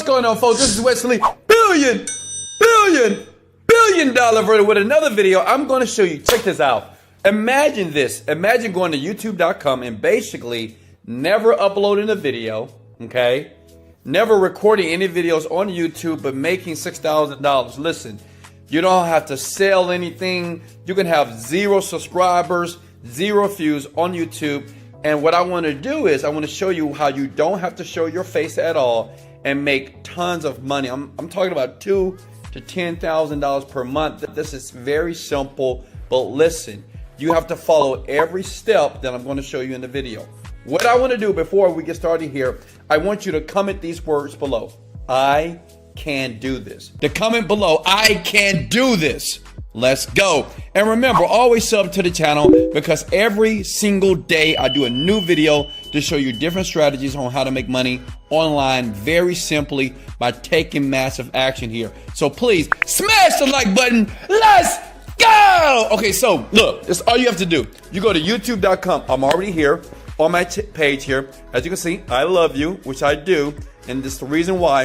going on, folks? This is Wesley, billion dollar verdict with another video. I'm going to show you. Check this out. Imagine this. Imagine going to youtube.com and basically never uploading a video, okay? Never recording any videos on YouTube, but making $6,000. Listen, you don't have to sell anything. You can have 0 subscribers, 0 views on YouTube. And what I want to do is I want to show you how you don't have to show your face at all and make tons of money. I'm talking about $2,000 to $10,000 per month. This is very simple, but listen, you have to follow every step that I'm going to show you in the video. What I want to do before we get started here, I want you to comment these words below. I can do this. The comment below, I can do this. Let's go. And remember, always sub to the channel because every single day I do a new video to show you different strategies on how to make money online very simply by taking massive action here. So please smash the like button. Let's go. Okay, so look, this is all you have to do. You go to youtube.com. I'm already here on my page here. As you can see, I love you, which I do. And this is the reason why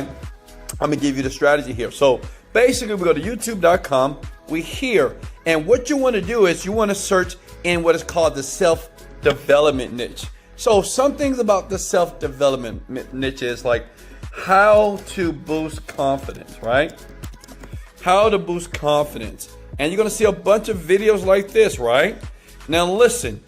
I'm going to give you the strategy here. So basically, we go to youtube.com. We here, and what you want to do is you want to search in what is called the self-development niche. So some things about the self-development niche is like how to boost confidence, right? How to boost confidence. And you're going to see a bunch of videos like this, right? Now listen,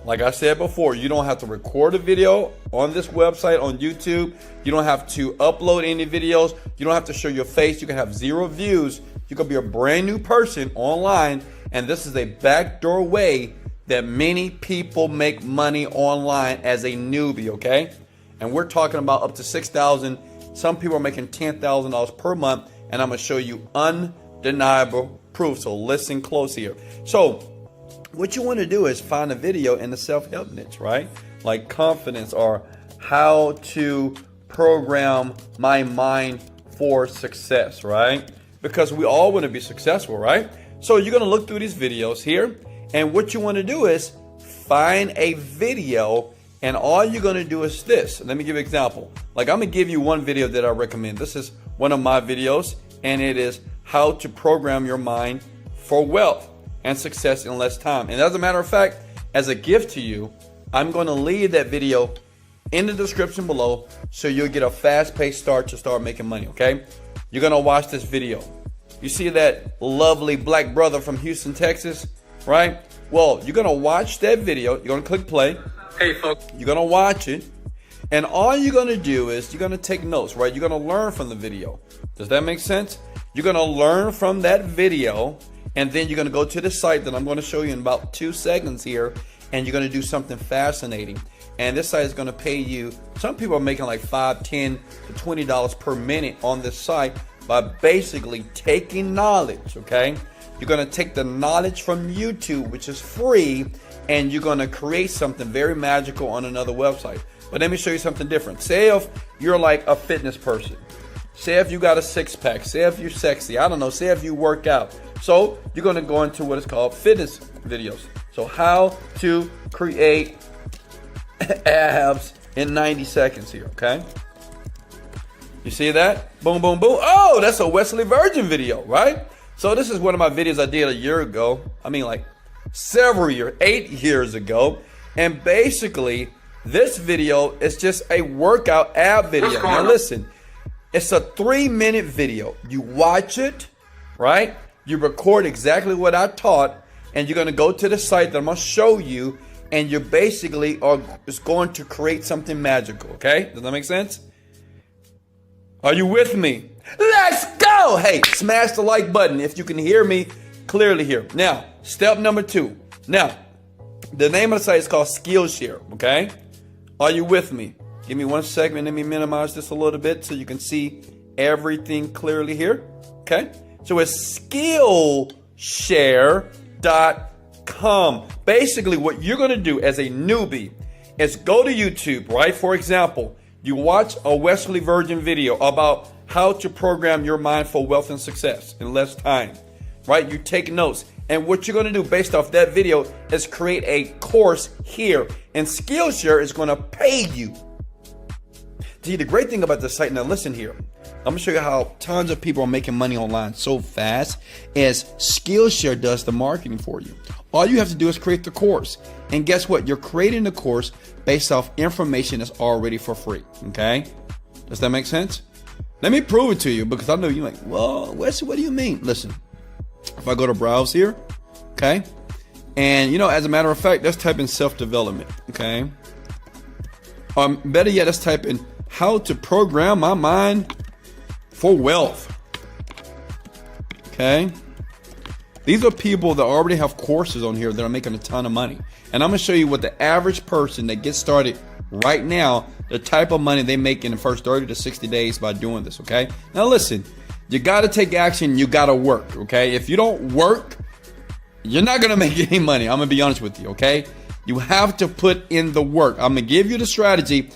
like I said before, you don't have to record a video on this website, on YouTube. You don't have to upload any videos. You don't have to show your face. You can have 0 views. You can be a brand new person online. And this is a backdoor way that many people make money online as a newbie, okay? And we're talking about up to $6,000. Some people are making $10,000 per month. And I'm going to show you undeniable proof. So listen close here. So what you want to do is find a video in the self-help niche, right? Like confidence or how to program my mind for success, right? Because we all want to be successful, right? So you're going to look through these videos here. And what you want to do is find a video. And all you're going to do is this. Let me give you an example. Like I'm going to give you one video that I recommend. This is one of my videos. And it is how to program your mind for wealth and success in less time. And as a matter of fact, as a gift to you, I'm going to leave that video in the description below so you'll get a fast-paced start to start making money, okay? You're going to watch this video. You see that lovely black brother from Houston, Texas, right? Well, you're going to watch that video. You're going to click play. Hey, folks. You're going to watch it. And all you're going to do is you're going to take notes, right? You're going to learn from the video. Does that make sense? You're going to learn from that video. And then you're going to go to the site that I'm going to show you in about 2 seconds here. And you're going to do something fascinating. And this site is going to pay you. Some people are making like $5, $10 to $20 per minute on this site by basically taking knowledge, okay? You're going to take the knowledge from YouTube, which is free, and you're going to create something very magical on another website. But let me show you something different. Say if you're like a fitness person. Say if you got a 6-pack. Say if you're sexy. I don't know. Say if you work out. So you're going to go into what is called fitness videos. So how to create abs in 90 seconds here, okay? You see that? Boom, boom, boom. Oh, that's a Wesley Virgin video, right? So this is one of my videos I did a year ago. I mean like several years, 8 years ago. And basically this video is just a workout ab video. Now listen, it's a 3-minute video. You watch it, right? You record exactly what I taught, and you're going to go to the site that I'm going to show you, and you basically are just going to create something magical, okay? Does that make sense? Are you with me? Let's go! Hey, smash the like button if you can hear me clearly here. Now, step number 2. Now, the name of the site is called Skillshare, okay? Are you with me? Give me 1 second. Let me minimize this a little bit so you can see everything clearly here, okay? So it's Skillshare.com. Basically, what you're going to do as a newbie is go to YouTube, right? For example, you watch a Wesley Virgin video about how to program your mind for wealth and success in less time, right? You take notes. And what you're going to do based off that video is create a course here. And Skillshare is going to pay you. See, the great thing about this site, now listen here. I'm gonna show you how tons of people are making money online so fast as Skillshare does the marketing for you. All you have to do is create the course. And guess what? You're creating the course based off information that's already for free. Okay? Does that make sense? Let me prove it to you, because I know you're like, well, Wesley, what do you mean? Listen, if I go to browse here, okay? And as a matter of fact, let's type in self-development, okay? Better yet, let's type in how to program my mind for wealth. Okay? These are people that already have courses on here that are making a ton of money. And I'm going to show you what the average person that gets started right now, the type of money they make in the first 30 to 60 days by doing this, okay? Now listen, you got to take action. You got to work, okay? If you don't work, you're not going to make any money. I'm going to be honest with you, okay? You have to put in the work. I'm going to give you the strategy.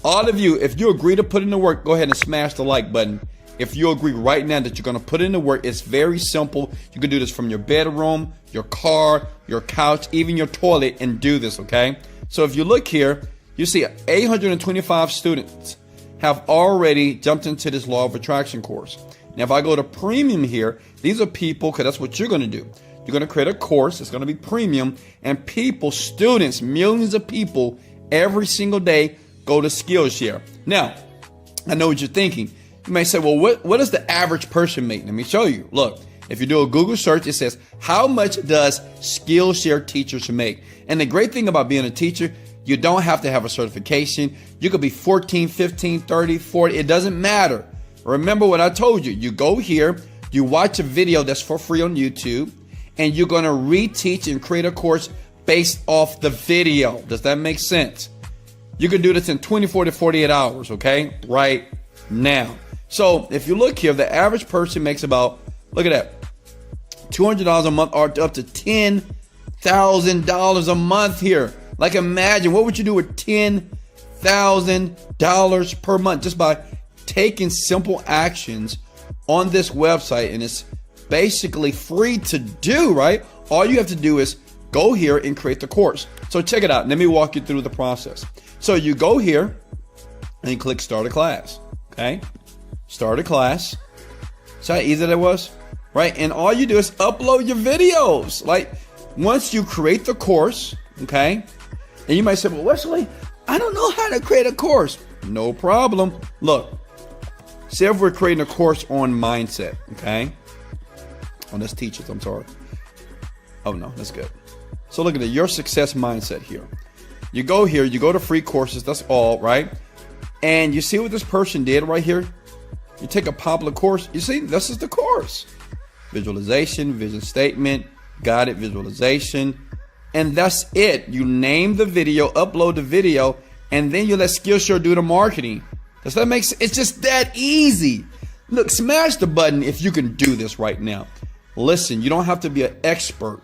All of you, if you agree to put in the work, go ahead and smash the like button. If you agree right now that you're going to put in the work, it's very simple. You can do this from your bedroom, your car, your couch, even your toilet, and do this, okay? So if you look here, you see 825 students have already jumped into this law of attraction course. Now, if I go to premium here, these are people, because that's what you're going to do. You're going to create a course. It's going to be premium, and people, students, millions of people every single day go to Skillshare. Now, I know what you're thinking. You may say, well, what does the average person make? Let me show you. Look, if you do a Google search, it says, how much does Skillshare teachers make? And the great thing about being a teacher, you don't have to have a certification. You could be 14, 15, 30, 40. It doesn't matter. Remember what I told you. You go here, you watch a video that's for free on YouTube, and you're going to reteach and create a course based off the video. Does that make sense? You can do this in 24 to 48 hours, okay? Right now. So if you look here, the average person makes about, look at that, $200 a month, or up to $10,000 a month here. Like, imagine, what would you do with $10,000 per month just by taking simple actions on this website? And it's basically free to do, right? All you have to do is go here and create the course. So check it out. Let me walk you through the process. So you go here and you click start a class, okay? Start a class. See how easy that was, right? And all you do is upload your videos. Like, once you create the course, okay? And you might say, well, Wesley, I don't know how to create a course. No problem. Look, say if we're creating a course on mindset, okay? Oh, that's teachers, I'm sorry. Oh no, that's good. So look at it, your success mindset here. You go here, you go to free courses, that's all, right? And you see what this person did right here? You take a popular course, you see, this is the course. Visualization, vision statement, guided visualization, and that's it. You name the video, upload the video, and then you let Skillshare do the marketing. Does that make sense? It's just that easy. Look, smash the button if you can do this right now. Listen, you don't have to be an expert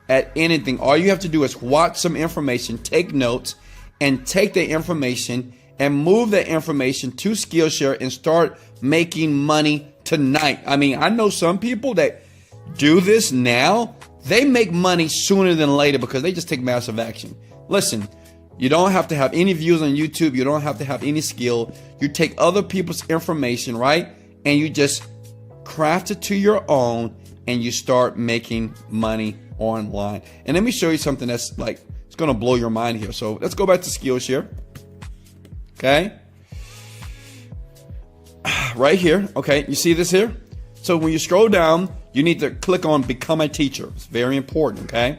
at anything. All you have to do is watch some information, take notes, and take the information and move that information to Skillshare and start making money tonight. I mean, I know some people that do this now, they make money sooner than later because they just take massive action. Listen, you don't have to have any views on YouTube. You don't have to have any skill. You take other people's information, right? And you just craft it to your own and you start making money online. And let me show you something that's like, it's going to blow your mind here. So let's go back to Skillshare. Okay. Right here. Okay. You see this here? So when you scroll down, you need to click on become a teacher. It's very important. Okay.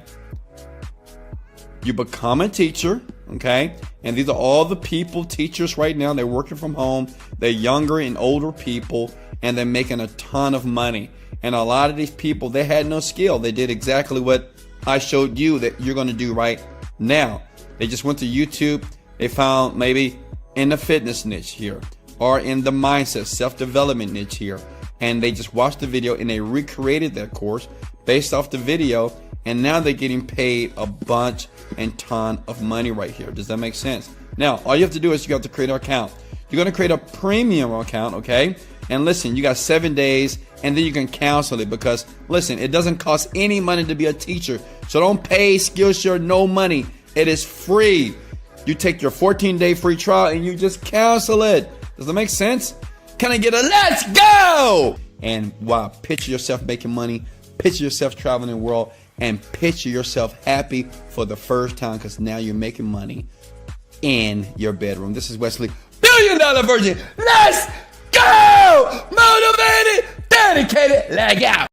You become a teacher. Okay. And these are all the people, teachers right now. They're working from home. They're younger and older people, and they're making a ton of money. And a lot of these people, they had no skill. They did exactly what I showed you that you're going to do right now. They just went to YouTube. They found maybe in the fitness niche here or in the mindset, self-development niche here. And they just watched the video and they recreated that course based off the video. And now they're getting paid a bunch and ton of money right here. Does that make sense? Now, all you have to do is you have to create an account. You're going to create a premium account, okay? And listen, you got 7 days and then you can cancel it because, listen, it doesn't cost any money to be a teacher. So don't pay Skillshare no money. It is free. You take your 14-day free trial and you just cancel it. Does that make sense? Can I get a let's go? And wow, picture yourself making money, picture yourself traveling the world, and picture yourself happy for the first time because now you're making money in your bedroom. This is Wesley, $1 Billion Virgin. Let's go! Motivated, dedicated, leg out.